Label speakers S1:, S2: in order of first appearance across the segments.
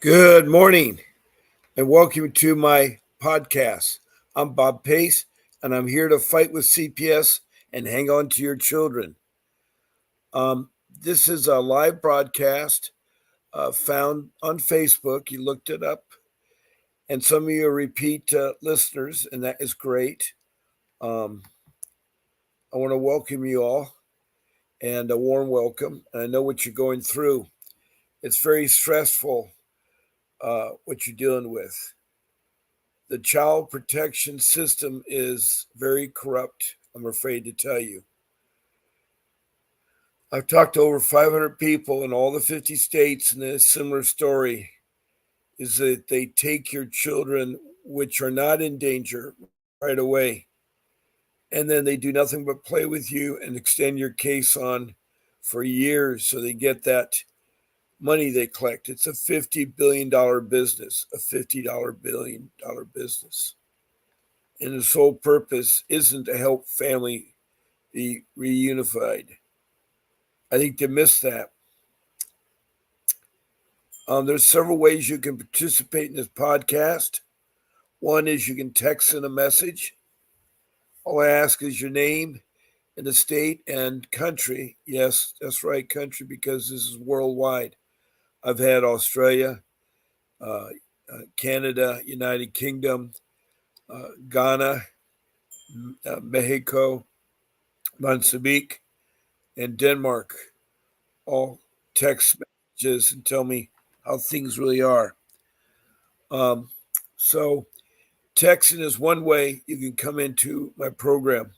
S1: Good morning and welcome to my podcast. I'm Bob Pace and I'm here to fight with CPS and hang on to your children. This is a live broadcast found on Facebook. You looked it up, and some of you are repeat listeners, and that is great. I want to welcome you all and a warm welcome. And I know what you're going through. It's very stressful what you're dealing with. The child protection system is very corrupt, I'm afraid to tell you. I've talked to over 500 people in all the 50 states, and a similar story is that they take your children, which are not in danger, right away. And then they do nothing but play with you and extend your case on for years so they get that money they collect. It's a $50 billion business, a $50 billion business. And the sole purpose isn't to help family be reunified. I think they miss that. There's several ways you can participate in this podcast. One is you can text in a message. All I ask is your name and the state and country. Yes, that's right, country, because this is worldwide. I've had Australia, Canada, United Kingdom, Ghana, Mexico, Mozambique, and Denmark all text messages and tell me how things really are. So texting is one way you can come into my program.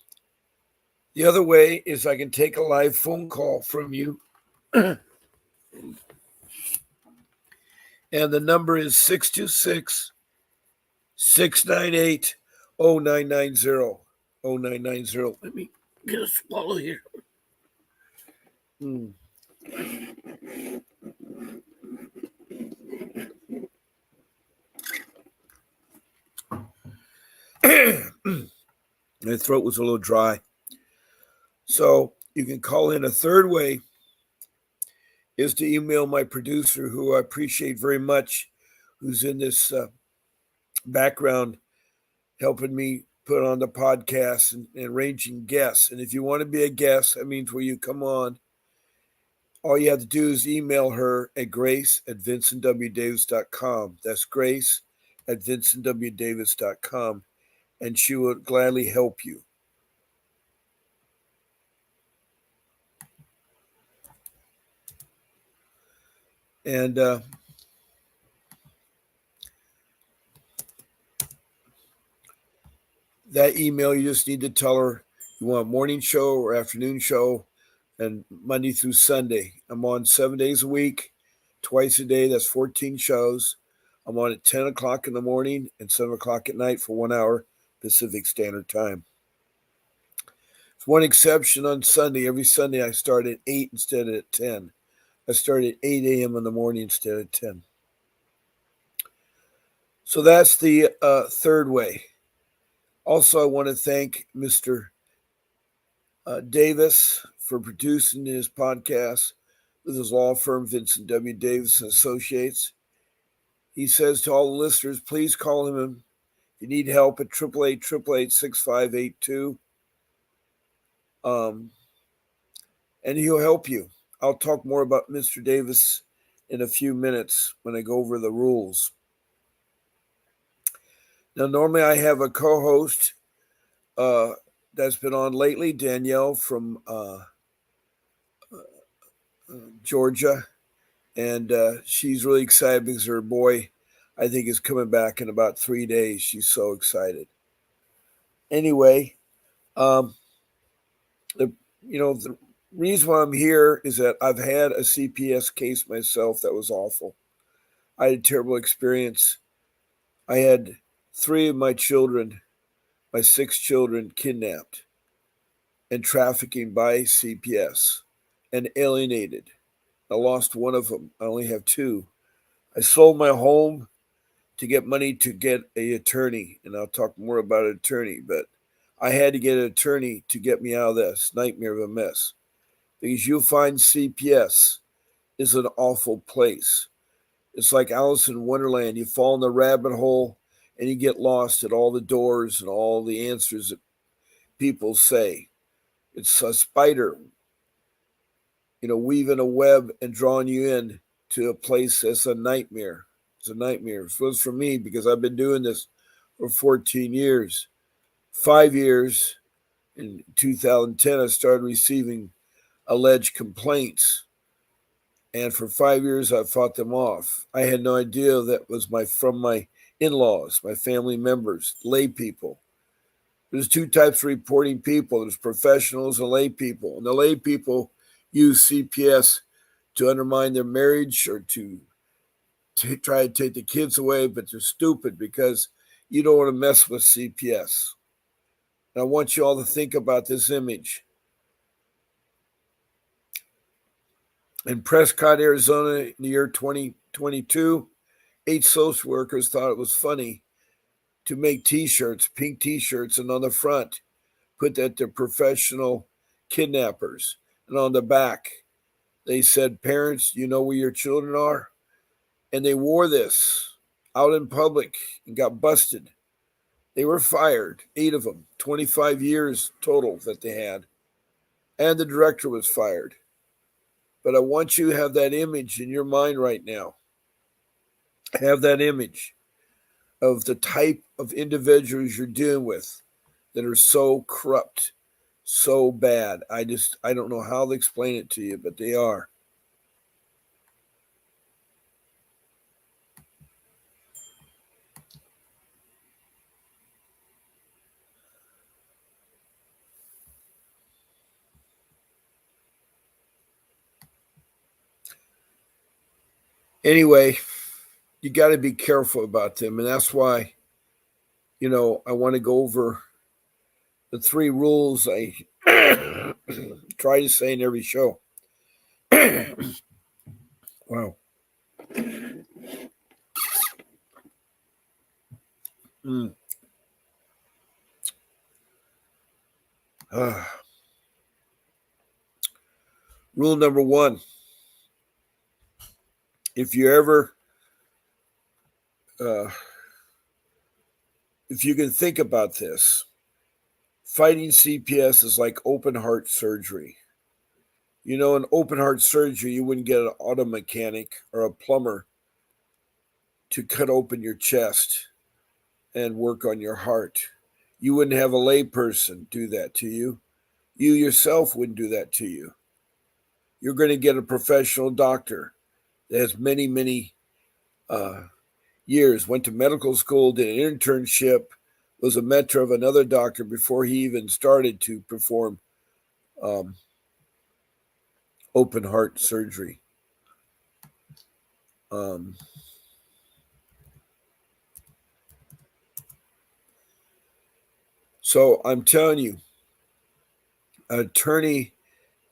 S1: The other way is I can take a live phone call from you. And the number is 626 698 0990. 0990. Let me get a swallow here. My throat was a little dry. So you can call in. A third way is to email my producer, who I appreciate very much, who's in this background helping me put on the podcast and arranging guests. And if you want to be a guest, that means where you come on, all you have to do is email her at grace@vincentwdavis.com. That's grace@vincentwdavis.com. And she will gladly help you. And that email, you just need to tell her you want a morning show or afternoon show, and Monday through Sunday. I'm on 7 days a week, twice a day. That's 14 shows. I'm on at 10 o'clock in the morning and 7 o'clock at night for 1 hour Pacific Standard Time. With one exception on Sunday. Every Sunday I start at 8 instead of at 10. I start at 8 a.m. in the morning instead of 10. So that's the third way. Also, I want to thank Mr. Davis for producing his podcast with his law firm, Vincent W. Davis and Associates. He says to all the listeners, please call him if you need help at 888-888-6582. And he'll help you. I'll talk more about Mr. Davis in a few minutes when I go over the rules. Now, normally I have a co-host that's been on lately, Danielle from Georgia. And she's really excited because her boy, I think, is coming back in about 3 days. She's so excited. Anyway, the reason why I'm here is that I've had a CPS case myself that was awful. I had a terrible experience. I had 3 of my children, my 6 children, kidnapped and trafficking by CPS and alienated. I lost one of them. I only have 2. I sold my home to get money to get an attorney, and I'll talk more about an attorney, but I had to get an attorney to get me out of this nightmare of a mess, because you'll find CPS is an awful place. It's like Alice in Wonderland. You fall in the rabbit hole and you get lost at all the doors and all the answers that people say. It's a spider, weaving a web and drawing you in to a place that's a nightmare. It's a nightmare. It was for me because I've been doing this for 14 years. 5 years in 2010, I started receiving alleged complaints. And for 5 years, I fought them off. I had no idea that was from my in-laws, my family members, lay people. There's two types of reporting people. There's professionals and lay people. And the lay people use CPS to undermine their marriage or to try to take the kids away, but they're stupid because you don't want to mess with CPS. And I want you all to think about this image. In Prescott, Arizona, in the year 2022, 8 social workers thought it was funny to make T-shirts, pink T-shirts, and on the front, put that they're professional kidnappers. And on the back, they said, "Parents, you know where your children are?" And they wore this out in public and got busted. They were fired, 8 of them, 25 years total that they had. And the director was fired. But I want you to have that image in your mind right now. Have that image of the type of individuals you're dealing with that are so corrupt, so bad. I don't know how to explain it to you, but they are. Anyway, you got to be careful about them. And that's why, I want to go over the 3 rules I try to say in every show. Wow. Rule number 1. If you ever, if you can think about this, fighting CPS is like open heart surgery. In open heart surgery, you wouldn't get an auto mechanic or a plumber to cut open your chest and work on your heart. You wouldn't have a layperson do that to you. You yourself wouldn't do that to you. You're going to get a professional doctor that has many, many years, went to medical school, did an internship, was a mentor of another doctor before he even started to perform open heart surgery. So I'm telling you, an attorney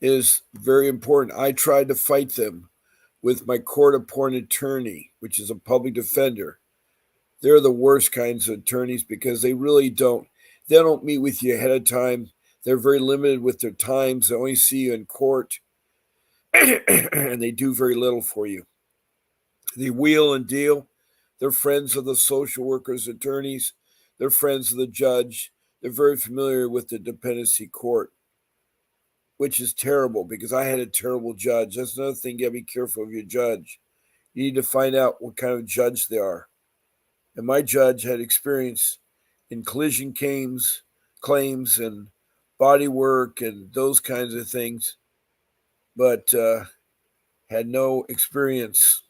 S1: is very important. I tried to fight them with my court-appointed attorney, which is a public defender. They're the worst kinds of attorneys because they really don't meet with you ahead of time. They're very limited with their times. They only see you in court, and they do very little for you. They wheel and deal. They're friends of the social workers, attorneys. They're friends of the judge. They're very familiar with the dependency court, which is terrible because I had a terrible judge. That's another thing. You got to be careful of your judge. You need to find out what kind of judge they are. And my judge had experience in collision claims and body work and those kinds of things, but had no experience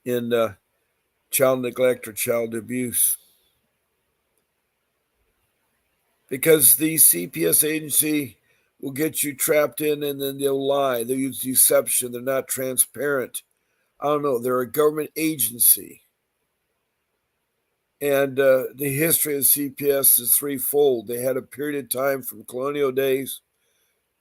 S1: in child neglect or child abuse. Because the CPS agency will get you trapped in and then they'll lie. They'll use deception. They're not transparent. I don't know. They're a government agency. And the history of CPS is threefold. They had a period of time from colonial days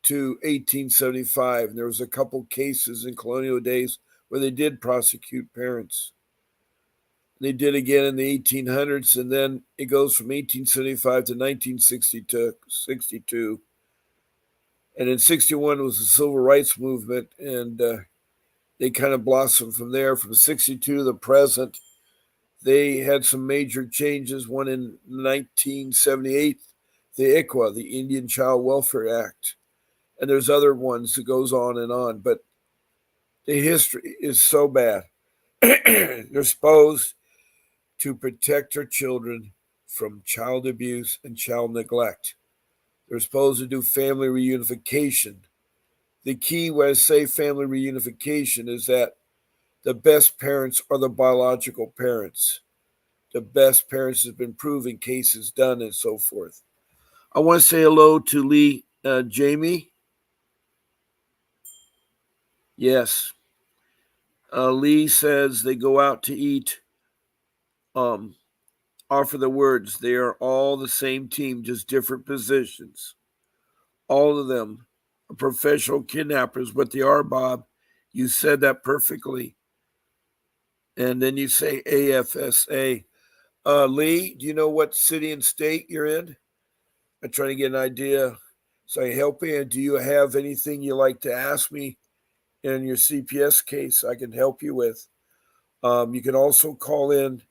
S1: to 1875. And there was a couple cases in colonial days where they did prosecute parents. They did again in the 1800s, and then it goes from 1875 to 1962. And in 61 was the Civil Rights Movement, and they kind of blossomed from there. From 62 to the present, they had some major changes. One in 1978, the ICWA, the Indian Child Welfare Act. And there's other ones that goes on and on. But the history is so bad. They're supposed to protect our children from child abuse and child neglect. They're supposed to do family reunification. The key when I say family reunification is that the best parents are the biological parents. The best parents has been proven, cases done, and so forth. I want to say hello to Lee, Jamie. Yes. Lee says they go out to eat. Offer the words. They are all the same team, just different positions. All of them are professional kidnappers, but they are, Bob. You said that perfectly. And then you say AFSA. Lee, do you know what city and state you're in? I'm trying to get an idea so I can help you. And do you have anything you like to ask me in your CPS case I can help you with? You can also call in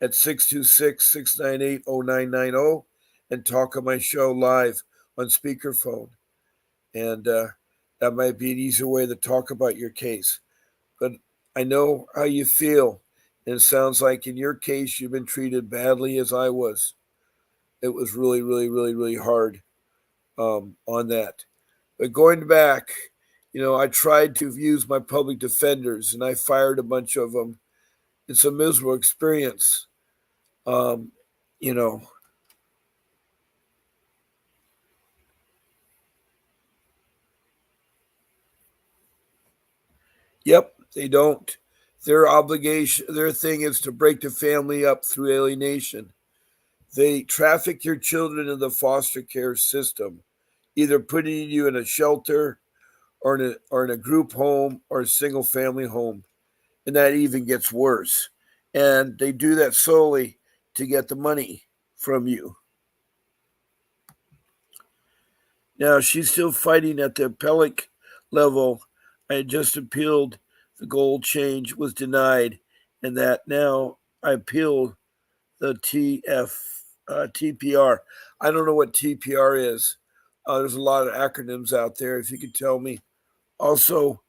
S1: at 626-698-0990 and talk on my show live on speakerphone. And that might be an easier way to talk about your case. But I know how you feel. And it sounds like in your case, you've been treated badly as I was. It was really, really, really, really hard on that. But going back, I tried to use my public defenders and I fired a bunch of them. It's a miserable experience. Um, you know, Yep, they don't. Their thing is to break the family up through alienation. They traffic your children in the foster care system, either putting you in a shelter or in a group home or a single family home. And that even gets worse. And they do that solely to get the money from you. Now, she's still fighting at the appellate level. I had just appealed. The gold change was denied, and that now I appealed the TPR. I don't know what TPR is. There's a lot of acronyms out there. If you could tell me. Also,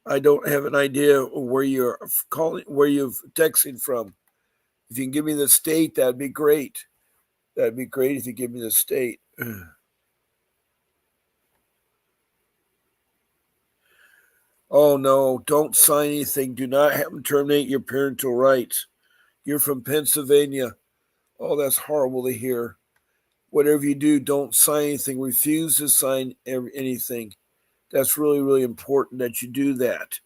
S1: I don't have an idea where you're calling, where you're texting from. If you can give me the state, that'd be great. That'd be great if you give me the state. Oh no, don't sign anything. Do not have them terminate your parental rights. You're from Pennsylvania. Oh, that's horrible to hear. Whatever you do, don't sign anything. Refuse to sign anything. That's really, really important that you do that.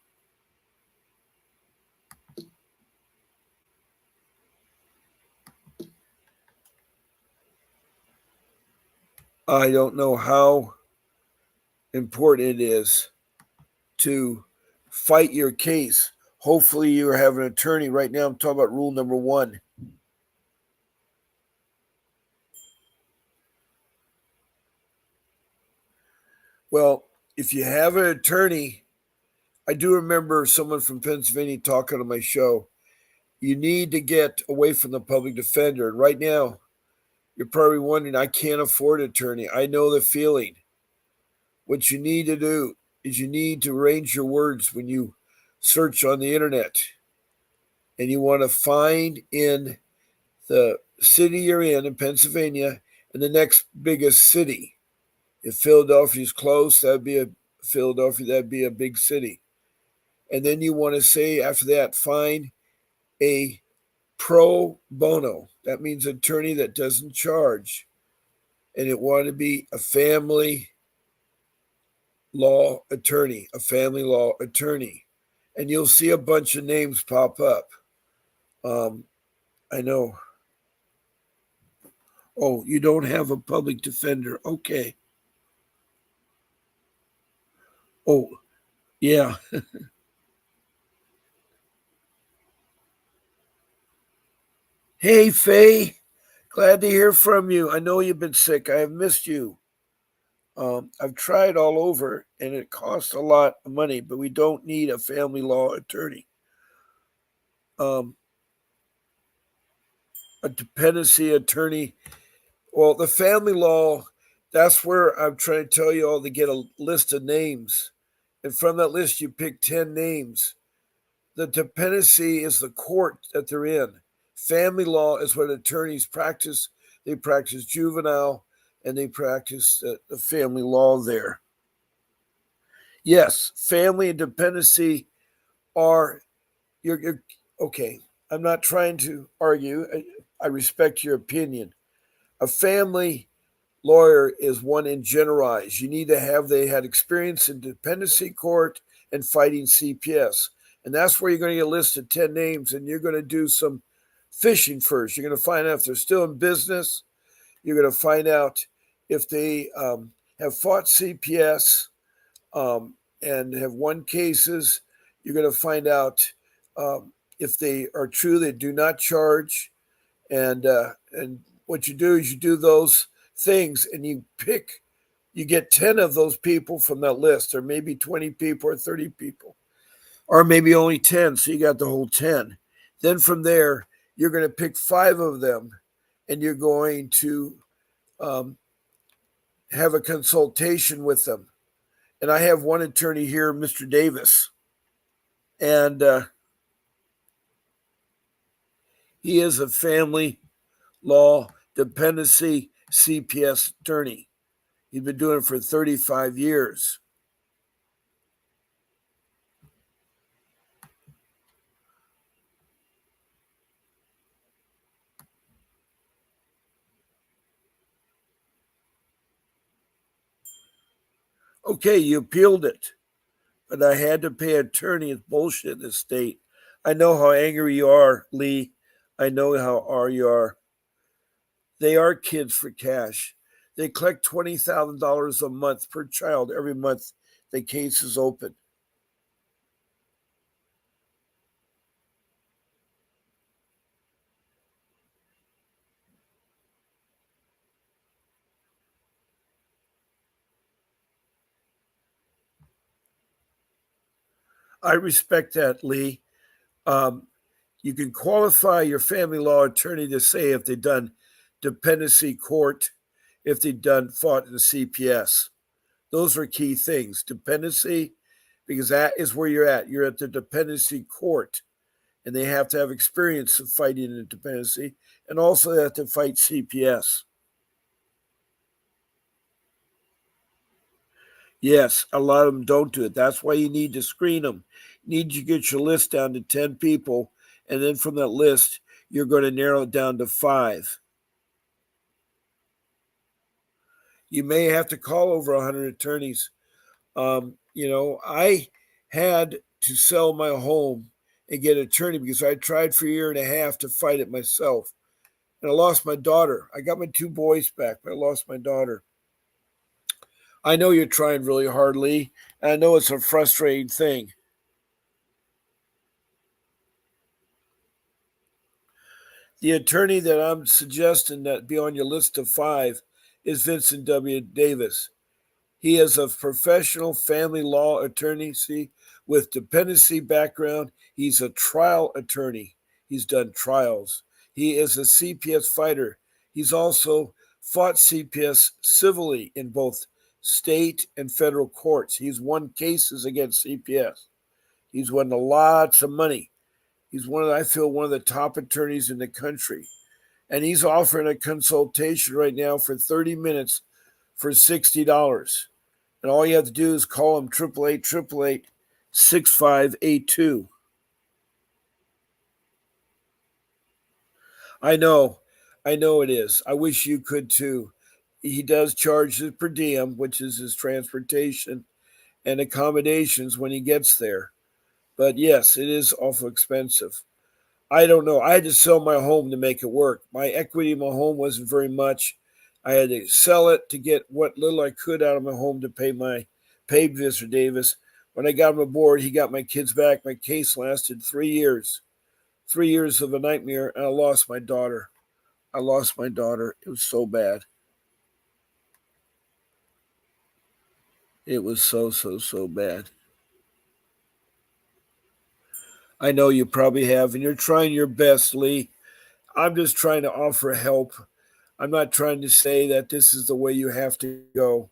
S1: I don't know how important it is to fight your case. Hopefully, you have an attorney. Right now, I'm talking about rule number 1. Well, if you have an attorney, I do remember someone from Pennsylvania talking on my show. You need to get away from the public defender. And right now, you're probably wondering, I can't afford an attorney. I know the feeling. What you need to do is you need to arrange your words when you search on the internet. And you want to find in the city you're in Pennsylvania, and the next biggest city. If Philadelphia's close, that'd be a big city. And then you want to say after that, find a pro bono. That means attorney that doesn't charge. And it want to be a family law attorney, And you'll see a bunch of names pop up. I know. Oh, you don't have a public defender. Okay. Oh, yeah. Hey, Faye. Glad to hear from you. I know you've been sick. I have missed you. I've tried all over, and it costs a lot of money, but we don't need a family law attorney. Um, a dependency attorney. Well, the family law, that's where I'm trying to tell you all to get a list of names. And from that list, you pick 10 names. The dependency is the court that they're in. Family law is what attorneys practice. They practice juvenile and they practice the family law there. Yes, family and dependency are, you're okay. I'm not trying to argue. I respect your opinion. A family lawyer is one in generalized. You need to have they had experience in dependency court and fighting CPS. And that's where you're going to get a list of 10 names and you're going to do some fishing first. You're going to find out if they're still in business. You're going to find out if they have fought CPS and have won cases. You're going to find out if they are true, they do not charge. And what you do is you do those things and you get 10 of those people from that list, or maybe 20 people or 30 people, or maybe only 10. So you got the whole 10. Then from there, you're going to pick 5 of them and you're going to um, have a consultation with them. And I have one attorney here, Mr. Davis, and he is a family law dependency CPS attorney. He's been doing it for 35 years. Okay, you appealed it, but I had to pay attorney. It's bullshit in this state. I know how angry you are, Lee. I know how you are. They are kids for cash. They collect $20,000 a month per child every month the case is open. I respect that, Lee. Um, you can qualify your family law attorney to say if they've done dependency court, if they've done fought in the CPS. Those are key things. Dependency, because that is where you're at. You're at the dependency court, and they have to have experience of fighting in dependency, and also they have to fight CPS. Yes, a lot of them don't do it. That's why you need to screen them. You need to get your list down to 10 people, and then from that list, you're going to narrow it down to 5. You may have to call over 100 attorneys. I had to sell my home and get an attorney because I tried for a year and a half to fight it myself. And I lost my daughter. I got my 2 boys back, but I lost my daughter. I know you're trying really hard, Lee. And I know it's a frustrating thing. The attorney that I'm suggesting that be on your list of 5 is Vincent W. Davis. He is a professional family law attorney, see, with dependency background. He's a trial attorney. He's done trials. He is a CPS fighter. He's also fought CPS civilly in both state and federal courts. He's won cases against CPS. He's won lots of money. He's I feel, one of the top attorneys in the country. And he's offering a consultation right now for 30 minutes for $60. And all you have to do is call him 888-888-6582. I know. I know it is. I wish you could too. He does charge his per diem, which is his transportation and accommodations when he gets there. But yes, it is awful expensive. I don't know. I had to sell my home to make it work. My equity in my home wasn't very much. I had to sell it to get what little I could out of my home to pay Mr. Davis. When I got him aboard, he got my kids back. My case lasted 3 years. 3 years of a nightmare, and I lost my daughter. I lost my daughter. It was so bad. It was so bad. I know you probably have, and you're trying your best, Lee. I'm just trying to offer help. I'm not trying to say that this is the way you have to go.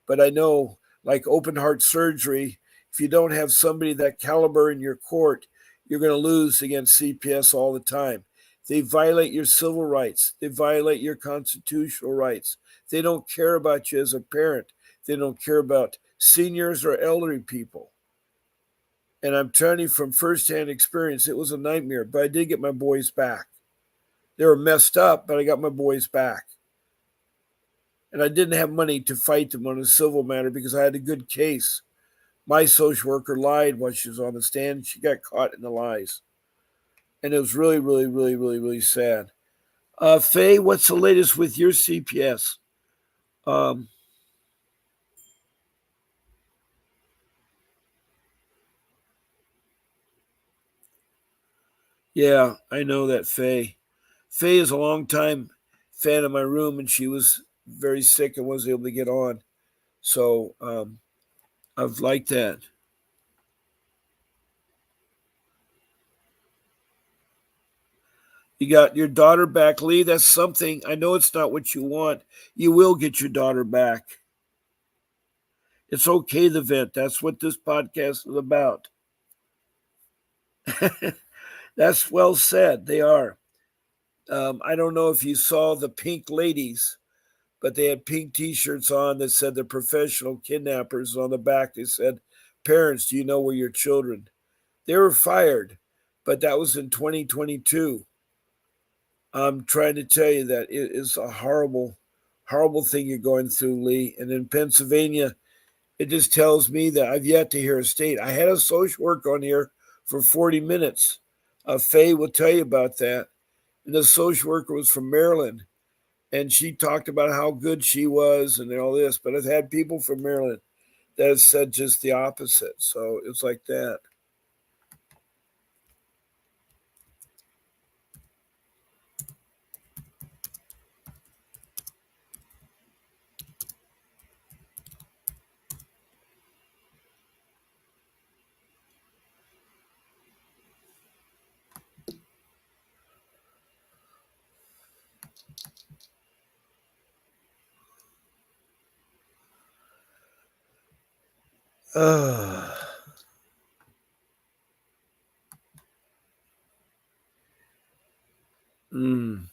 S1: But I know, like open heart surgery, if you don't have somebody that caliber in your court, you're going to lose against CPS all the time. They violate your civil rights, they violate your constitutional rights. They don't care about you as a parent, they don't care about seniors or elderly people. And I'm telling you from firsthand experience, it was a nightmare, but I did get my boys back. They were messed up, but I got my boys back. And I didn't have money to fight them on a civil matter because I had a good case. My social worker lied while she was on the stand. She got caught in the lies. And it was really sad. Faye, what's the latest with your CPS? Um, yeah, I know that Faye. Faye is a long time fan of my room, and she was very sick and wasn't able to get on. So I've liked that. You got your daughter back, Lee. That's something. I know it's not what you want. You will get your daughter back. It's okay to vent. That's what this podcast is about. That's well said. They are. I don't know if you saw the pink ladies, but they had pink T-shirts on that said "the professional kidnappers." On the back, they said, "Parents, do you know where your children?" They were fired, but that was in 2022. I'm trying to tell you that it is a horrible thing you're going through, Lee. And in Pennsylvania, it just tells me that I've yet to hear a state. I had a social work on here for 40 minutes. Faye will tell you about that. And the social worker was from Maryland. And she talked about how good she was and all this. But I've had people from Maryland that have said just the opposite. So it's like that. Uh, mm.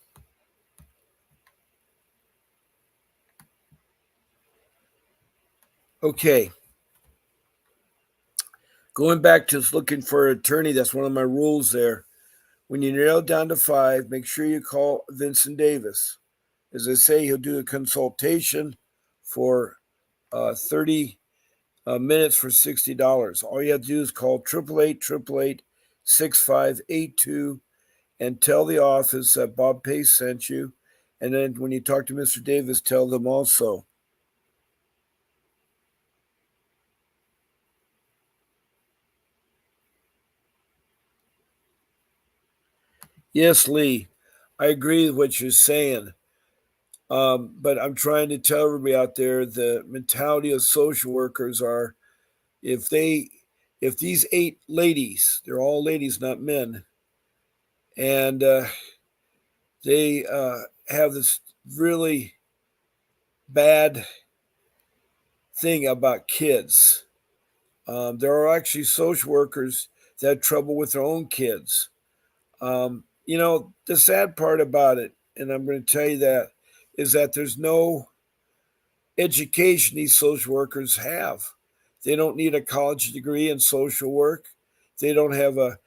S1: Okay. Going back to looking for an attorney, that's one of my rules there. When you narrow down to five, make sure you call Vincent Davis. As I say, he'll do a consultation for 30 minutes for $60. All you have to do is call 888-888-6582 and tell the office that Bob Pace sent you. And then when you talk to Mr. Davis, tell them also. Yes, Lee, I agree with what you're saying. But I'm trying to tell everybody out there the mentality of social workers are if they if these eight ladies, they're all ladies, not men, and they have this really bad thing about kids. There are actually social workers that have trouble with their own kids. The sad part about it, and I'm going to tell you that, is that there's no education these social workers have. They don't need a college degree in social work. They don't have a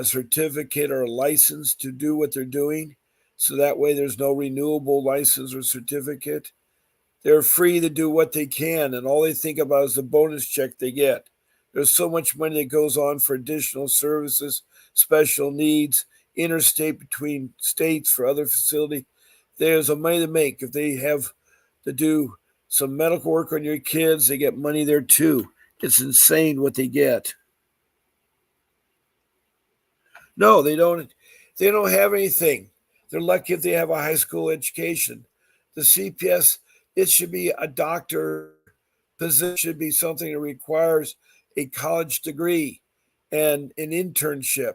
S1: certificate or a license to do what they're doing. So that way there's no renewable license or certificate. They're free to do what they can, and all they think about is the bonus check they get. There's so much money that goes on for additional services, special needs, interstate between states for other facility. There's a money to make. If they have to do some medical work on your kids, they get money there too. It's insane what they get. No, they don't. They don't have anything. They're lucky if they have a high school education. The CPS, it should be a doctor position should be something that requires a college degree and an internship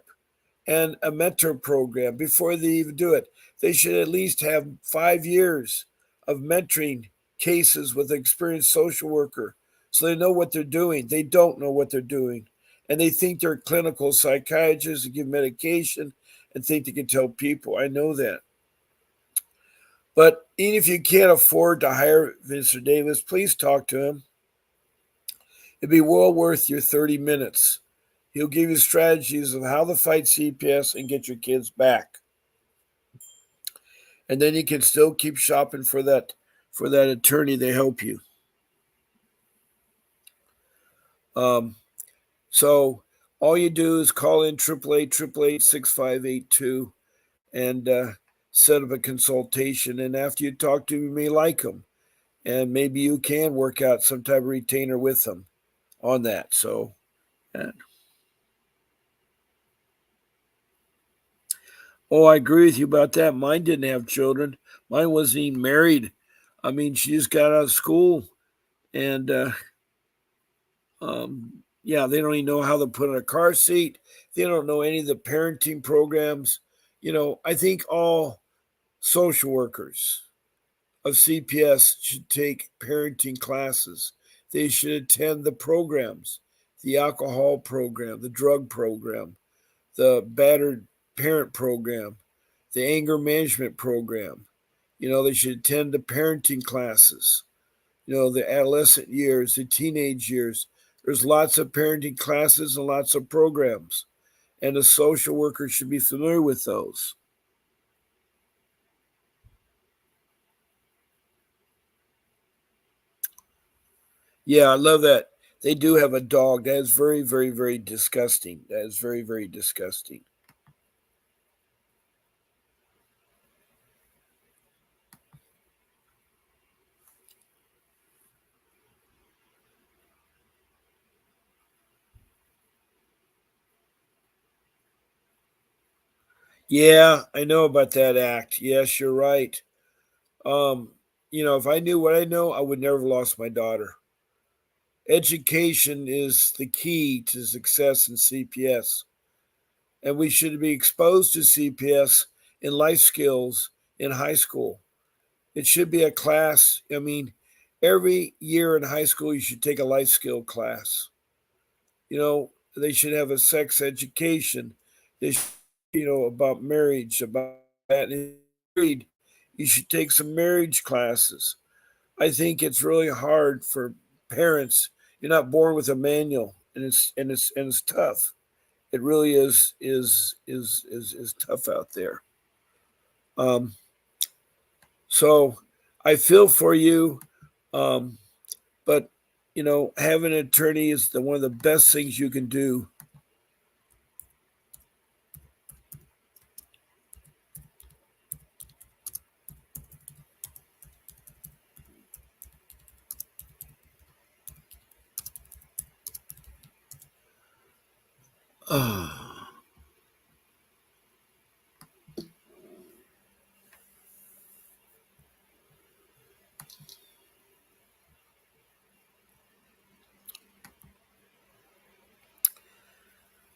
S1: and a mentor program before they even do it. They should at least have 5 years of mentoring cases with an experienced social worker so they know what they're doing. They don't know what they're doing. And they think they're clinical psychiatrists and give medication and think they can tell people. I know that. But even if you can't afford to hire Mr. Davis, please talk to him. It'd be well worth your 30 minutes. He'll give you strategies of how to fight CPS and get your kids back. And then you can still keep shopping for that attorney to help you. So all you do is call in 888-888-6582 and set up a consultation. And after you talk to him, you may like him. And maybe you can work out some type of retainer with them on that. So, oh, I agree with you about that. Mine didn't have children. Mine wasn't even married. I mean, she just got out of school, and yeah, they don't even know how to put in a car seat. They don't know any of the parenting programs. I think all social workers of CPS should take parenting classes. They should attend the programs, the alcohol program, the drug program, the battered parent program, the anger management program. They should attend the parenting classes, the adolescent years, the teenage years. There's lots of parenting classes and lots of programs, and a social worker should be familiar with those. Yeah, I love that. They do have a dog. That is very, very, very disgusting. That is very, very disgusting. Yeah, I know about that act. Yes, you're right. Um, if I knew what I know, I would never have lost my daughter. Education is the key to success in CPS, and we should be exposed to CPS in life skills in high school. It should be a class. I mean, every year in high school, you should take a life skill class. They should have a sex education. They should, about marriage, about that. And married, you should take some marriage classes. I think it's really hard for parents. You're not born with a manual, and it's tough. It really is tough out there. Um, so I feel for you, um, but having an attorney is one of the best things you can do.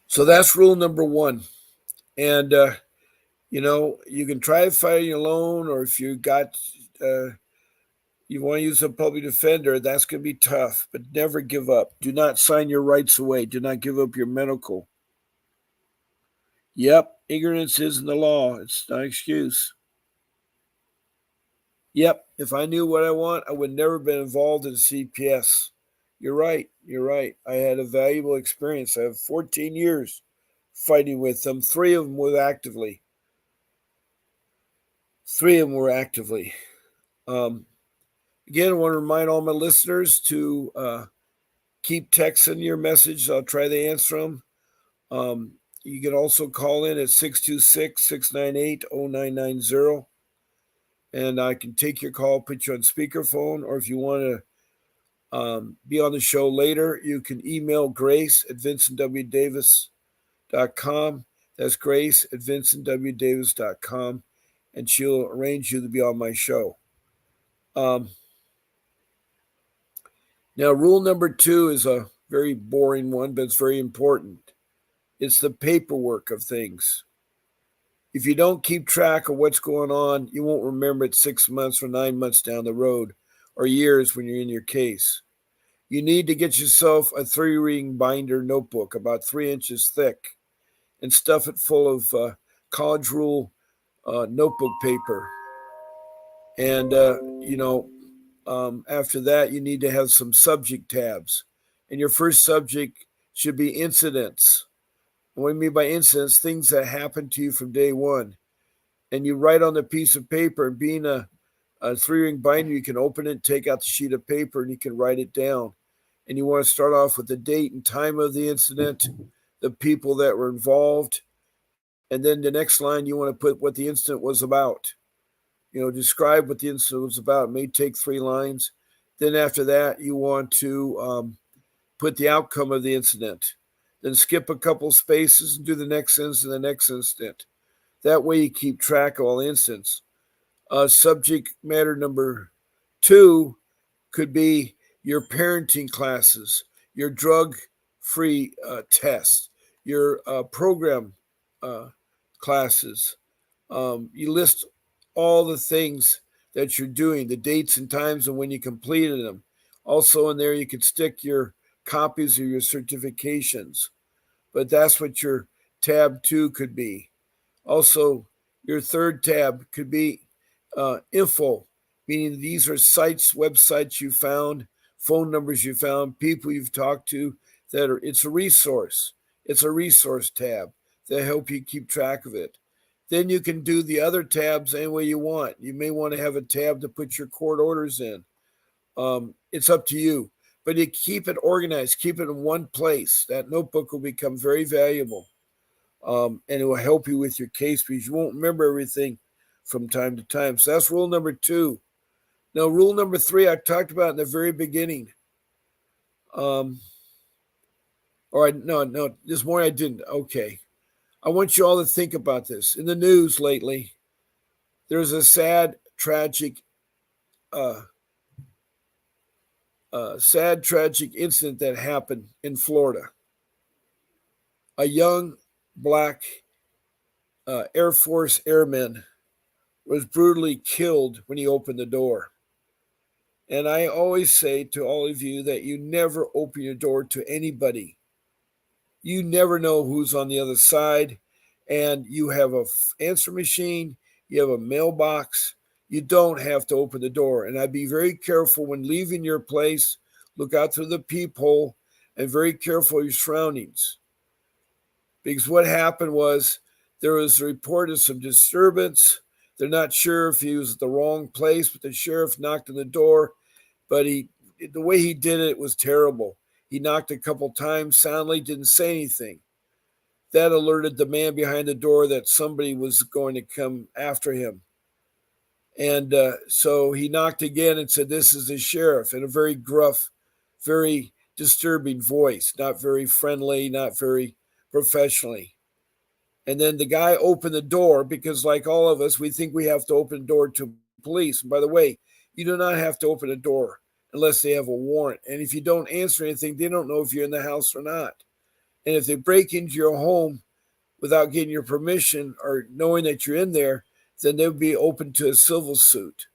S1: So that's rule number one. And you can try fighting alone, or if you want to use a public defender, that's going to be tough. But never give up. Do not sign your rights away. Do not give up your medical. Yep, ignorance isn't the law. It's not an excuse. Yep, if I knew what I want, I would never been involved in CPS. You're right. You're right. I had a valuable experience. I have 14 years fighting with them. Three of them were actively. Three of them were actively. Um, Again, I want to remind all my listeners to keep texting your message. I'll try to answer them. You can also call in at 626-698-0990. And I can take your call, put you on speakerphone, or if you want to be on the show later, you can email Grace at vincentwdavis.com. That's Grace at vincentwdavis.com, and she'll arrange you to be on my show. Um, Now, rule number 2 is a very boring one, but it's very important. It's the paperwork of things. If you don't keep track of what's going on, you won't remember it 6 months or 9 months down the road or years when you're in your case. You need to get yourself a 3-ring binder notebook about 3 inches thick and stuff it full of college rule notebook paper. And, after that, you need to have some subject tabs. And your first subject should be incidents. What I mean by incidents, things that happen to you from day one. And you write on the piece of paper, and being a 3-ring binder, you can open it, take out the sheet of paper, and you can write it down. And you want to start off with the date and time of the incident, the people that were involved, and then the next line you want to put what the incident was about. Describe what the incident was about. It may take 3 lines. Then after that, you want to put the outcome of the incident. Then skip a couple spaces and do the next incident, the next incident. That way you keep track of all the incidents. Subject matter number 2 could be your parenting classes, your drug-free test, your program uh, classes. You list all the things that you're doing, the dates and times and when you completed them. Also, in there, you could stick your copies of your certifications, but that's what your tab 2 could be. Also, your third tab could be info, meaning these are sites, websites you found, phone numbers you found, people you've talked to. It's a resource. It's a resource tab that help you keep track of it. Then you can do the other tabs any way you want. You may want to have a tab to put your court orders in. It's up to you, but you keep it organized. Keep it in one place. That notebook will become very valuable, and it will help you with your case because you won't remember everything from time to time. So that's rule number 2. Now, rule number 3, I talked about in the very beginning. No, this morning I didn't. Okay. I want you all to think about this. In the news lately, there's a sad, tragic incident that happened in Florida. A young black Air Force airman was brutally killed when he opened the door. And I always say to all of you that you never open your door to anybody. You never know who's on the other side. And you have a answer machine, you have a mailbox. You don't have to open the door. And I'd be very careful when leaving your place. Look out through the peephole and very careful of your surroundings. Because what happened was there was a report of some disturbance. They're not sure if he was at the wrong place, but the sheriff knocked on the door. But the way he did it was terrible. He knocked a couple times, soundly, didn't say anything. That alerted the man behind the door that somebody was going to come after him. And so he knocked again and said, "This is the sheriff," in a very gruff, very disturbing voice, not very friendly, not very professionally. And then the guy opened the door because, like all of us, we think we have to open the door to police. And by the way, you do not have to open a door unless they have a warrant. And if you don't answer anything, they don't know if you're in the house or not. And if they break into your home without getting your permission or knowing that you're in there, then they'll be open to a civil suit.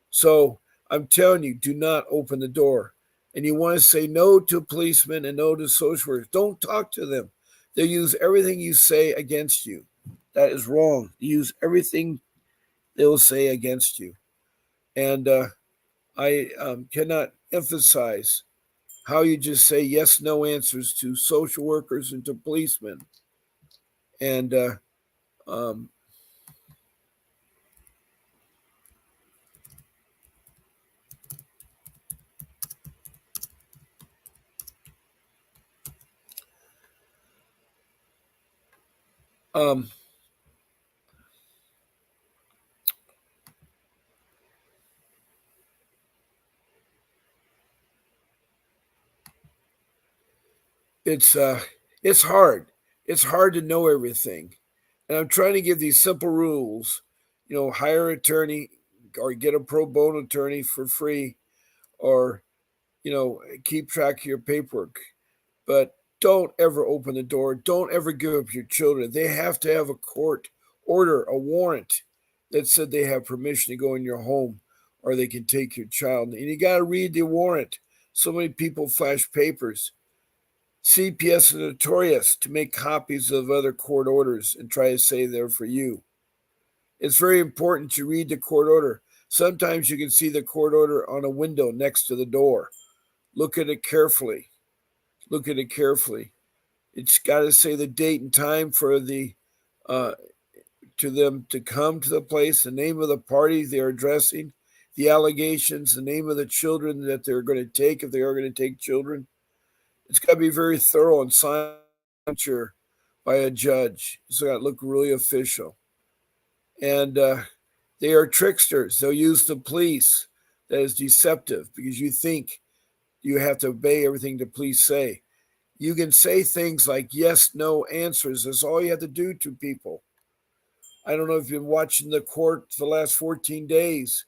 S1: So I'm telling you, do not open the door. And you want to say no to policemen and no to social workers. Don't talk to them. They'll use everything you say against you. That is wrong. You use everything they'll say against you. And I cannot emphasize how you just say yes, no answers to social workers and to policemen. And um, um, it's uh, it's hard. It's hard to know everything, and I'm trying to give these simple rules. Hire an attorney or get a pro bono attorney for free, or keep track of your paperwork. But don't ever open the door. Don't ever give up your children. They have to have a court order, a warrant that said they have permission to go in your home or they can take your child. And you got to read the warrant. So many people flash papers. CPS is notorious to make copies of other court orders and try to say they're for you. It's very important to read the court order. Sometimes you can see the court order on a window next to the door. Look at it carefully. Look at it carefully. It's got to say the date and time for the to them to come to the place, the name of the party they're addressing, the allegations, the name of the children that they're going to take if they are going to take children. It's got to be very thorough and signed by a judge. It's got to look really official. And they are tricksters. They'll use the police. That is deceptive because you think you have to obey everything the police say. You can say things like yes, no answers. That's all you have to do to people. I don't know if you've been watching the court for the last 14 days,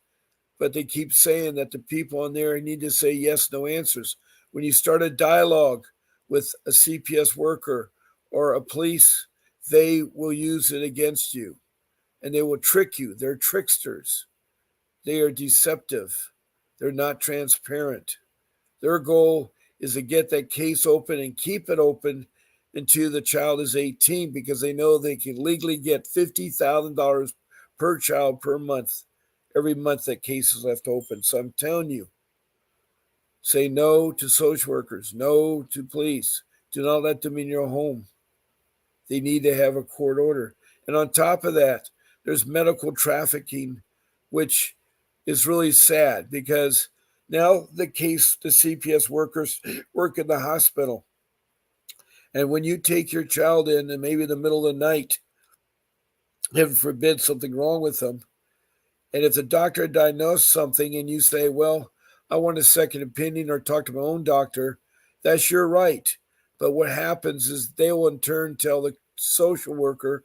S1: but they keep saying that the people on there need to say yes, no answers. When you start a dialogue with a CPS worker or a police, they will use it against you and they will trick you. They're tricksters. They are deceptive. They're not transparent. Their goal is to get that case open and keep it open until the child is 18 because they know they can legally get $50,000 per child per month, every month that case is left open. So I'm telling you, say no to social workers, no to police. Do not let them in your home. They need to have a court order. And on top of that, there's medical trafficking, which is really sad because now the CPS workers work in the hospital. And when you take your child in and maybe in the middle of the night, heaven forbid something wrong with them, and if the doctor diagnosed something and you say, well, I want a second opinion or talk to my own doctor, that's your right. But what happens is they will in turn tell the social worker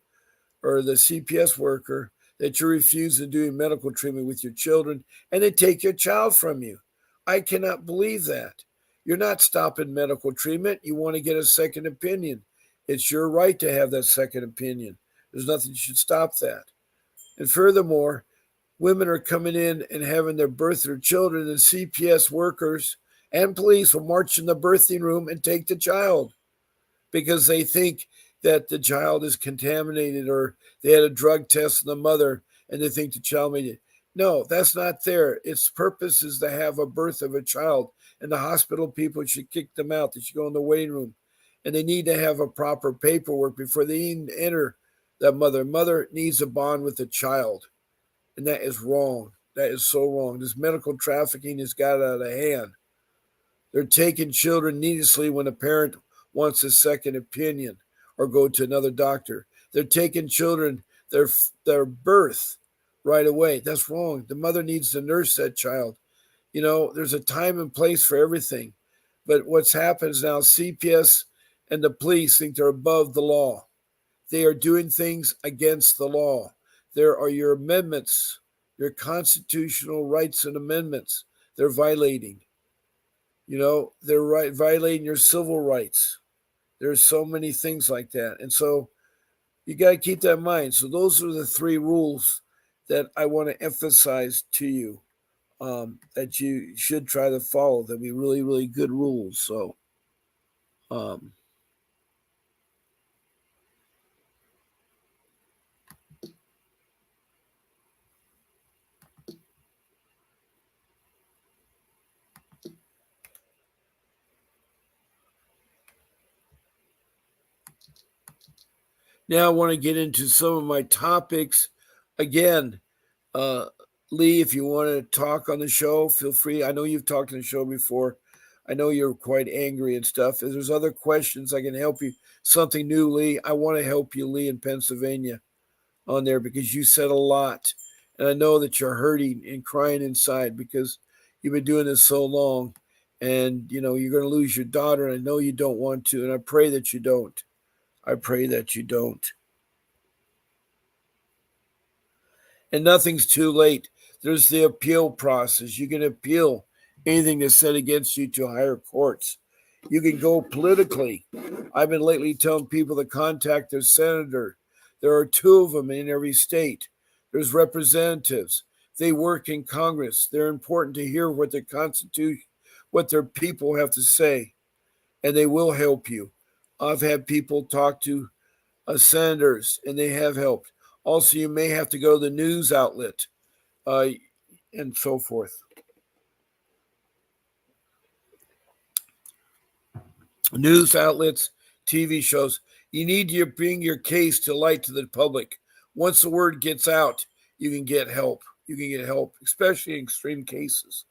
S1: or the CPS worker that you refuse to do medical treatment with your children and they take your child from you. I cannot believe that. You're not stopping medical treatment. You want to get a second opinion. It's your right to have that second opinion. There's nothing that should stop that. And furthermore, women are coming in and having their birth their children, and CPS workers and police will march in the birthing room and take the child because they think that the child is contaminated or they had a drug test on the mother and they think the child made it. No, that's not there. Its purpose is to have a birth of a child, and the hospital people should kick them out. They should go in the waiting room, and they need to have a proper paperwork before they even enter that mother. Mother needs a bond with the child, and that is wrong. That is so wrong. This medical trafficking has got out of hand. They're taking children needlessly when a parent wants a second opinion or go to another doctor. They're taking children, their birth right away. That's wrong. The mother needs to nurse that child. There's a time and place for everything. But what's happened is now CPS and the police think they're above the law. They are doing things against the law. There are your amendments, your constitutional rights and amendments. They're violating. They're violating your civil rights. There's so many things like that. And so you got to keep that in mind. So those are the three rules that I want to emphasize to you that you should try to follow. They'll be really, really good rules. So now I want to get into some of my topics. Again, Lee, if you want to talk on the show, feel free. I know you've talked on the show before. I know you're quite angry and stuff. If there's other questions, I can help you. Something new, Lee. I want to help you, Lee, in Pennsylvania on there because you said a lot. And I know that you're hurting and crying inside because you've been doing this so long. And, you're going to lose your daughter. And I know you don't want to. And I pray that you don't. I pray that you don't. And nothing's too late. There's the appeal process. You can appeal anything that's said against you to higher courts. You can go politically. I've been lately telling people to contact their senator. There are two of them in every state. There's representatives. They work in Congress. They're important to hear what the Constitution, what their people have to say, and they will help you. I've had people talk to senators, and they have helped. Also, you may have to go to the news outlet uh, and so forth. News outlets, TV shows. You need to bring your case to light to the public. Once the word gets out, you can get help. You can get help, especially in extreme cases.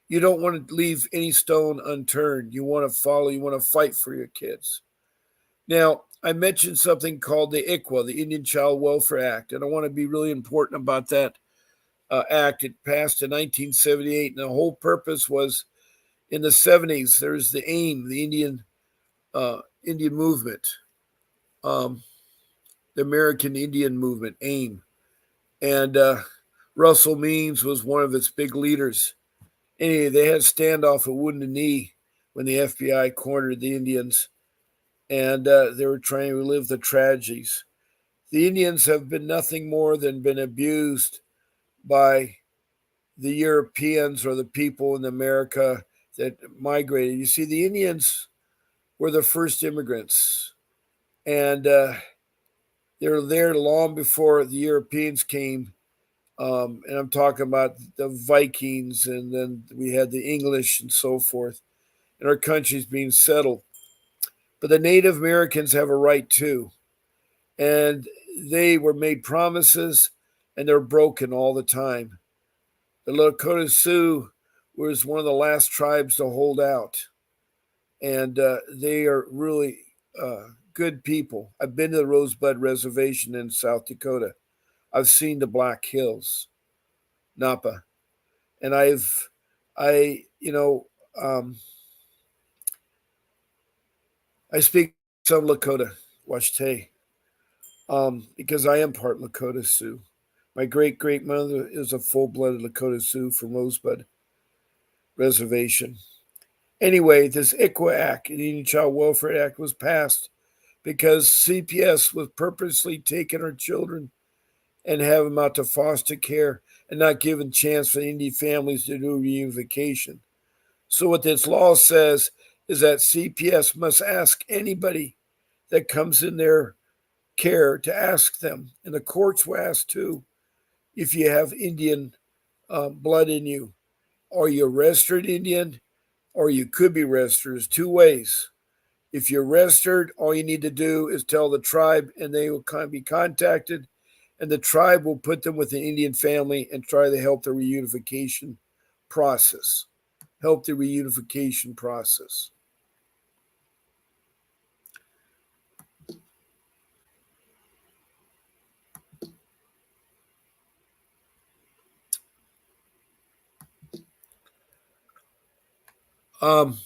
S1: You don't want to leave any stone unturned. You want to follow, you want to fight for your kids. Now, I mentioned something called the ICWA, the Indian Child Welfare Act, and I want to be really important about that act. It passed in 1978, and the whole purpose was in the 70s. There's the AIM, the Indian movement, um, the American Indian movement, AIM, and Russell Means was one of its big leaders. Anyway, they had a standoff at Wounded Knee when the FBI cornered the Indians, and they were trying to relive the tragedies. The Indians have been nothing more than been abused by the Europeans or the people in America that migrated. You see, the Indians were the first immigrants, and they were there long before the Europeans came. And I'm talking about the Vikings, and then we had the English and so forth, and our country's being settled. But the Native Americans have a right too. And they were made promises, and they're broken all the time. The Lakota Sioux was one of the last tribes to hold out, and they are really good people. I've been to the Rosebud Reservation in South Dakota. I've seen the Black Hills, Napa, and I, you know, I speak some Lakota, Washtay, because I am part Lakota Sioux. My great great mother is a full blooded Lakota Sioux from Rosebud Reservation. Anyway, this ICWA Act, the Indian Child Welfare Act, was passed because CPS was purposely taking our children and have them out to foster care and not giving chance for Indian families to do reunification. So what this law says is that CPS must ask anybody that comes in their care to ask them, and the courts will ask too, if you have Indian blood in you. Are you a registered Indian, or you could be registered? There's two ways. If you're registered, all you need to do is tell the tribe, and they will be contacted, and the tribe will put them with an Indian family and try to help the reunification process. Help the reunification process. Um,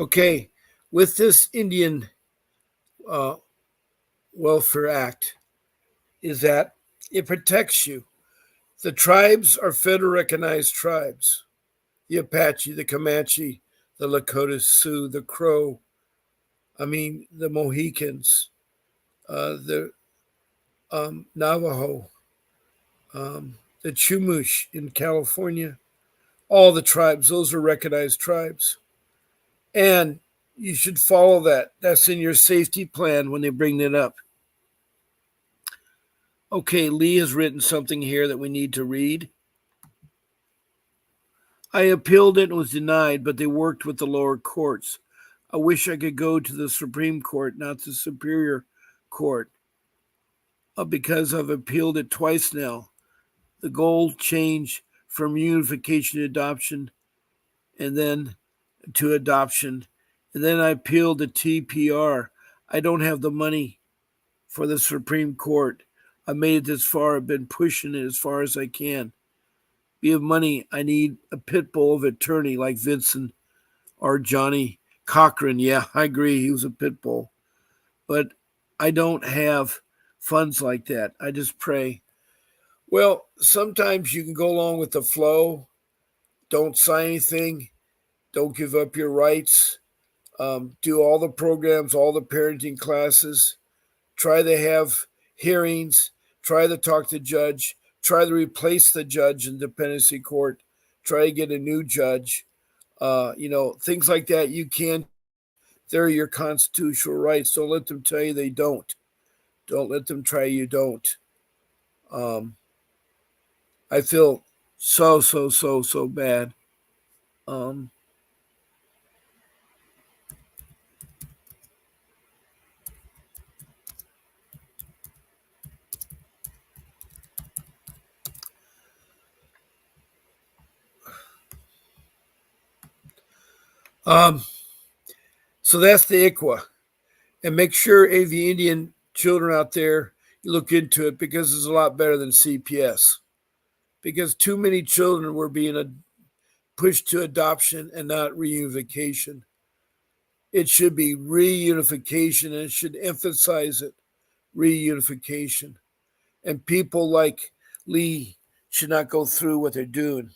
S1: okay, with this Indian uh, Welfare Act, is that it protects you. The tribes are federal recognized tribes: the Apache, the Comanche, the Lakota Sioux, the Crow, the Mohicans, the Navajo, the Chumash in California. All the tribes, those are recognized tribes. And you should follow that. That's in your safety plan when they bring that up. Okay, Lee has written something here that we need to read. I appealed it and was denied, but they worked with the lower courts. I wish I could go to the Supreme Court, not the Superior Court, because I've appealed it twice now. The goal change from unification to adoption and then to adoption. And then I appealed the TPR. I don't have the money for the Supreme Court. I made it this far. I've been pushing it as far as I can. If you have money, I need a pit bull of attorney like Vincent or Johnny Cochran. Yeah, I agree. He was a pit bull. But I don't have funds like that. I just pray. Well, sometimes you can go along with the flow. Don't sign anything. Don't give up your rights. Do all the programs, all the parenting classes. Try to have hearings. Try to talk to the judge. Try to replace the judge in dependency court. Try to get a new judge. Things like that you can. They're your constitutional rights. Don't let them tell you they don't. Don't let them try you don't. I feel so bad. Um, um, so that's the ICWA. And make sure AV Indian children out there, you look into it because it's a lot better than CPS. Because too many children were being pushed to adoption and not reunification. It should be reunification and it should emphasize it, reunification. And people like Lee should not go through what they're doing.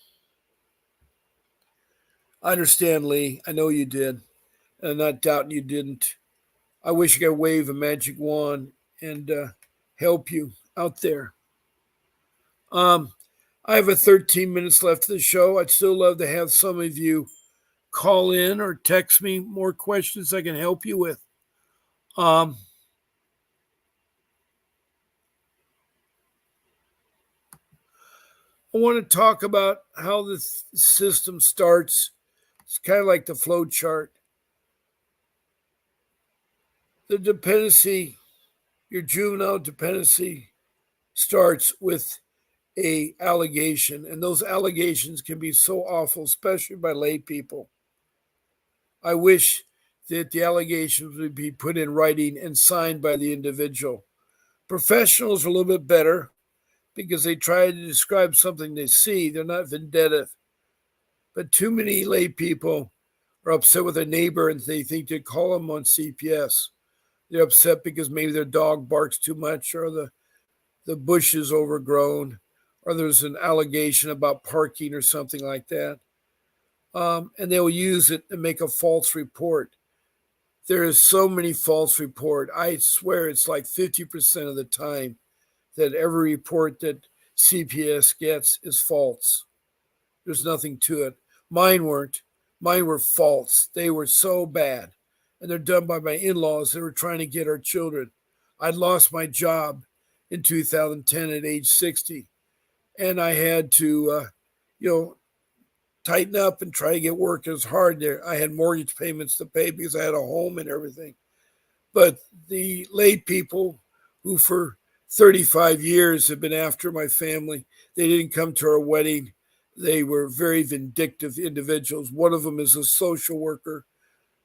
S1: I understand, Lee. I know you did. And I'm not doubting you didn't. I wish I could wave a magic wand and help you out there. Um, I have a 13 minutes left of the show. I'd still love to have some of you call in or text me more questions I can help you with. I want to talk about how the system starts. It's kind of like the flow chart. The dependency, your juvenile dependency, starts with a allegation, and those allegations can be so awful, especially by lay people. I wish that the allegations would be put in writing and signed by the individual. Professionals are a little bit better because they try to describe something they see. They're not vindictive. But too many lay people are upset with a neighbor and they think they call them on CPS. They're upset because maybe their dog barks too much or the bush is overgrown or there's an allegation about parking or something like that. And they'll use it to make a false report. There is so many false reports. I swear it's like 50% of the time that every report that CPS gets is false. There's nothing to it. Mine weren't. Mine were false. They were so bad. And they're done by my in laws. They were trying to get our children. I'd lost my job in 2010 at age 60. And I had to, tighten up and try to get work. It was hard there. I had mortgage payments to pay because I had a home and everything. But the lay people who for 35 years have been after my family, they didn't come to our wedding. They were very vindictive individuals. One of them is a social worker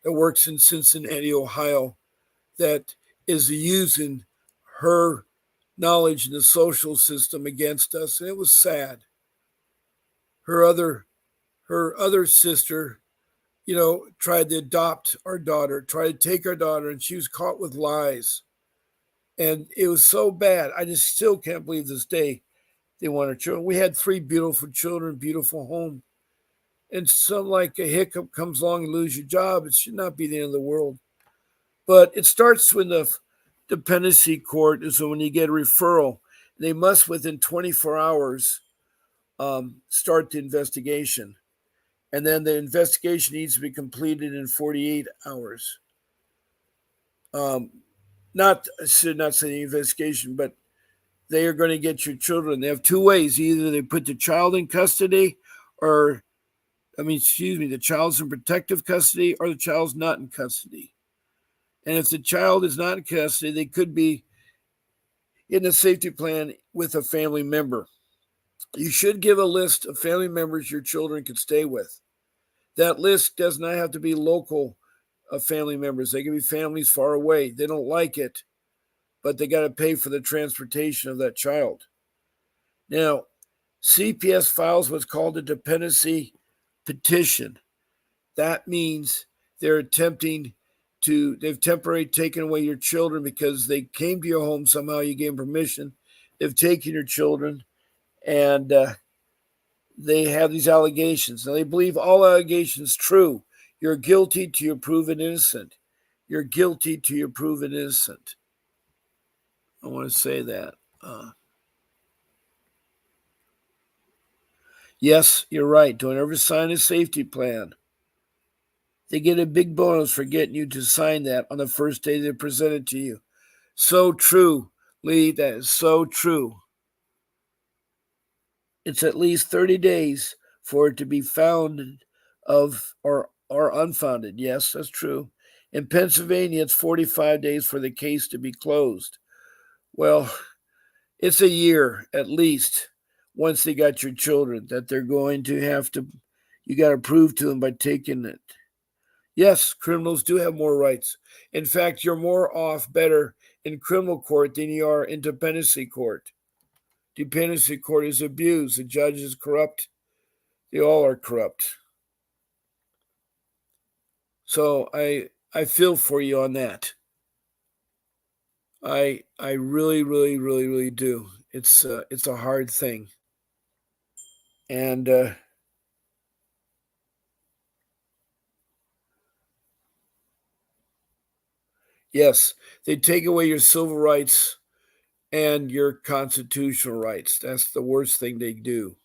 S1: that works in Cincinnati, Ohio, that is using her knowledge in the social system against us. And it was sad. Her other sister, tried to adopt our daughter, tried to take our daughter, and she was caught with lies. And it was so bad. I just still can't believe this day they want our children. We had 3 beautiful children, beautiful home. And some like a hiccup comes along and lose your job. It should not be the end of the world. But it starts when the dependency court is when you get a referral. They must, within 24 hours, start the investigation. and then the investigation needs to be completed in 48 hours. I should not say the investigation, but they are going to get your children. They have two ways. Either they put the child in custody the child's in protective custody or the child's not in custody. And if the child is not in custody, they could be in the safety plan with a family member. You should give a list of family members your children can stay with. That list does not have to be local family members. They can be families far away. They don't like it, but they got to pay for the transportation of that child. Now, CPS files what's called a dependency petition. That means they've temporarily taken away your children because they came to your home somehow. You gave them permission. They've taken your children, and they have these allegations. Now, they believe all allegations true. You're guilty till you're proven innocent. You're guilty till you're proven innocent. I want to say that. Yes, you're right. Don't ever sign a safety plan. They get a big bonus for getting you to sign that on the first day they present it to you. So true, Lee. That is so true. It's at least 30 days for it to be founded or unfounded. Yes, that's true. In Pennsylvania, it's 45 days for the case to be closed. Well, it's a year at least once they got your children that they're going to have to, you got to prove to them by taking it. Yes, criminals do have more rights. In fact, you're more off better in criminal court than you are in dependency court. Dependency court is abused. The judge is corrupt. They all are corrupt. So I feel for you on that. I really, really, really, really do. It's a hard thing. And yes, they take away your civil rights and your constitutional rights. That's the worst thing they do,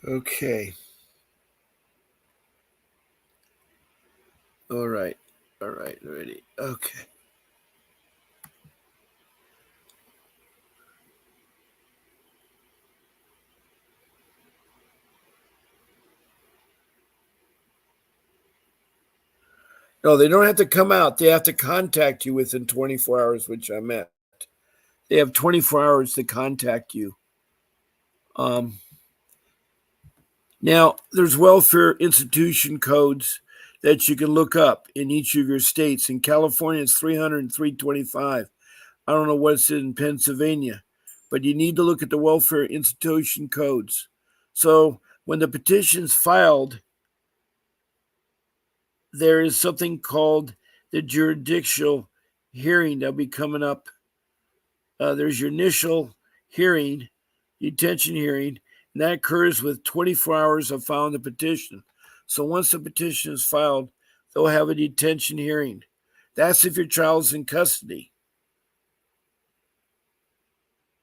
S1: Okay. All right. All right. Ready. Okay. No, they don't have to come out. They have to contact you within 24 hours, which I meant. They have 24 hours to contact you. Now, there's welfare institution codes that you can look up in each of your states. In California, it's 300 and 325. I don't know what's in Pennsylvania, but you need to look at the welfare institution codes. So when the petition's filed, there is something called the jurisdictional hearing that'll be coming up. There's your initial hearing, detention hearing, and that occurs with 24 hours of filing the petition. So once the petition is filed, they'll have a detention hearing. That's if your child's in custody.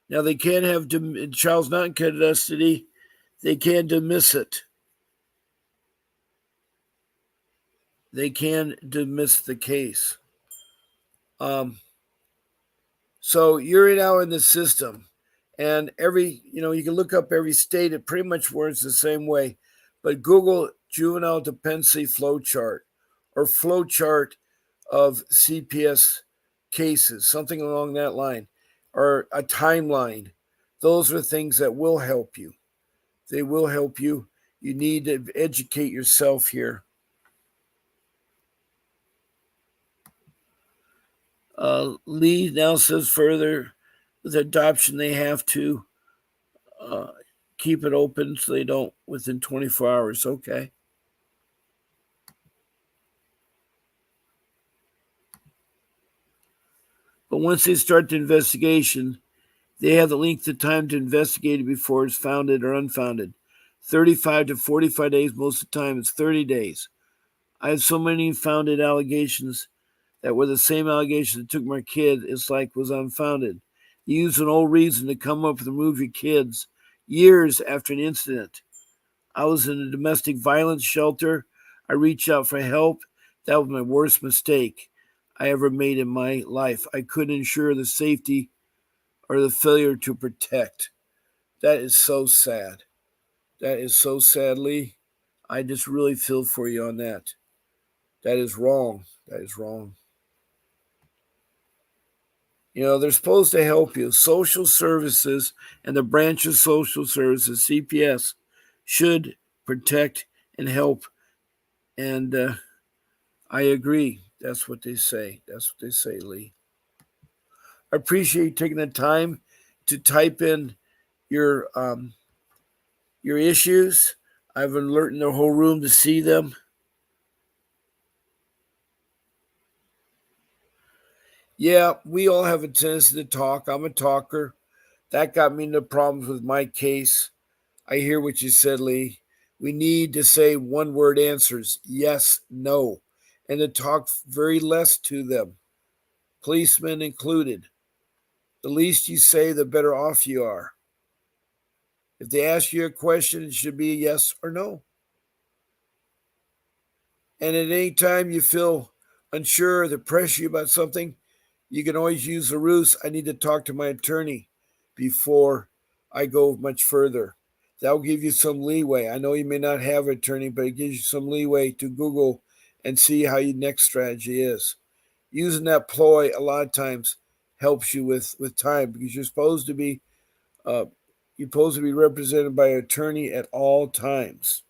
S1: Now, they can have child's not in custody. They can dismiss it. They can dismiss the case. So you're now in the system, and you can look up every state. It pretty much works the same way, but Google juvenile dependency flow chart or flow chart of CPS cases, something along that line, or a timeline. Those are things that will help you. They will help you. You need to educate yourself here. Lee now says further, with adoption, they have to keep it open so they don't within 24 hours. Okay. But once they start the investigation, they have the length of time to investigate it before it's founded or unfounded. 35 to 45 days, most of the time it's 30 days. I have so many founded allegations that were the same allegations that took my kid, it's like was unfounded. You use an old reason to come up with remove your kids years after an incident. I was in a domestic violence shelter. I reached out for help. That was my worst mistake I ever made in my life. I couldn't ensure the safety or the failure to protect. That is so sad. That is so sad, Lee. I just really feel for you on that. That is wrong. That is wrong. They're supposed to help you. Social services and the branch of social services, CPS, should protect and help. And I agree. That's what they say. That's what they say, Lee. I appreciate you taking the time to type in your issues. I've alerted the whole room to see them. Yeah, we all have a tendency to talk. I'm a talker. That got me into problems with my case. I hear what you said, Lee. We need to say one word answers yes, no, and to talk very less to them, policemen included. The least you say, the better off you are. If they ask you a question, it should be a yes or no. And at any time you feel unsure, they pressure you about something, you can always use the ruse. I need to talk to my attorney before I go much further. That'll give you some leeway. I know you may not have an attorney, but it gives you some leeway to Google and see how your next strategy is. Using that ploy a lot of times helps you with time because you're supposed to be represented by an attorney at all times.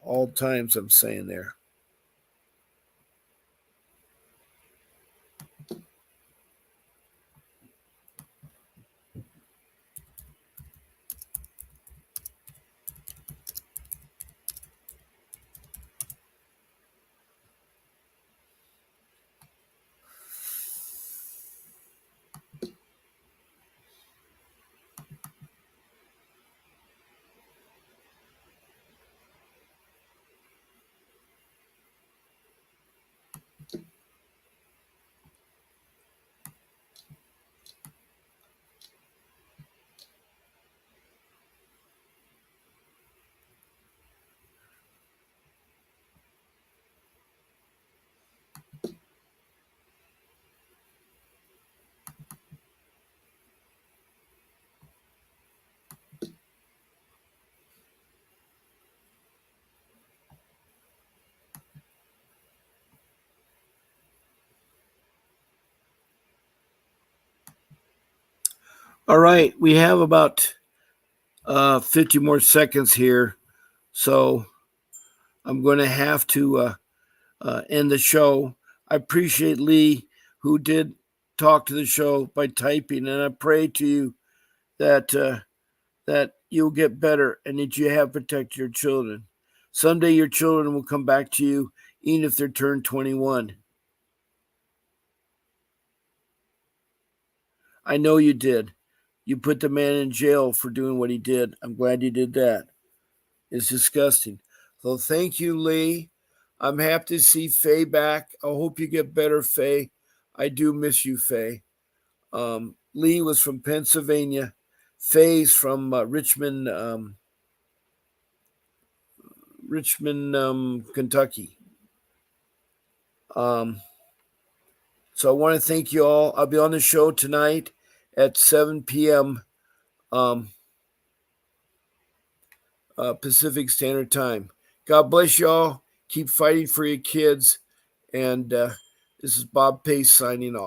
S1: All times, I'm saying there. All right, we have about 50 more seconds here, so I'm going to have to end the show. I appreciate Lee, who did talk to the show by typing, and I pray to you that that you'll get better and that you have protected your children. Someday your children will come back to you, even if they're turned 21. I know you did. You put the man in jail for doing what he did. I'm glad you did that. It's disgusting. So thank you, Lee. I'm happy to see Faye back. I hope you get better, Faye. I do miss you, Faye. Lee was from Pennsylvania. Faye's from Richmond, Kentucky. So I want to thank you all. I'll be on the show tonight at 7 p.m. Pacific Standard Time. God bless y'all. Keep fighting for your kids. And this is Bob Pace signing off.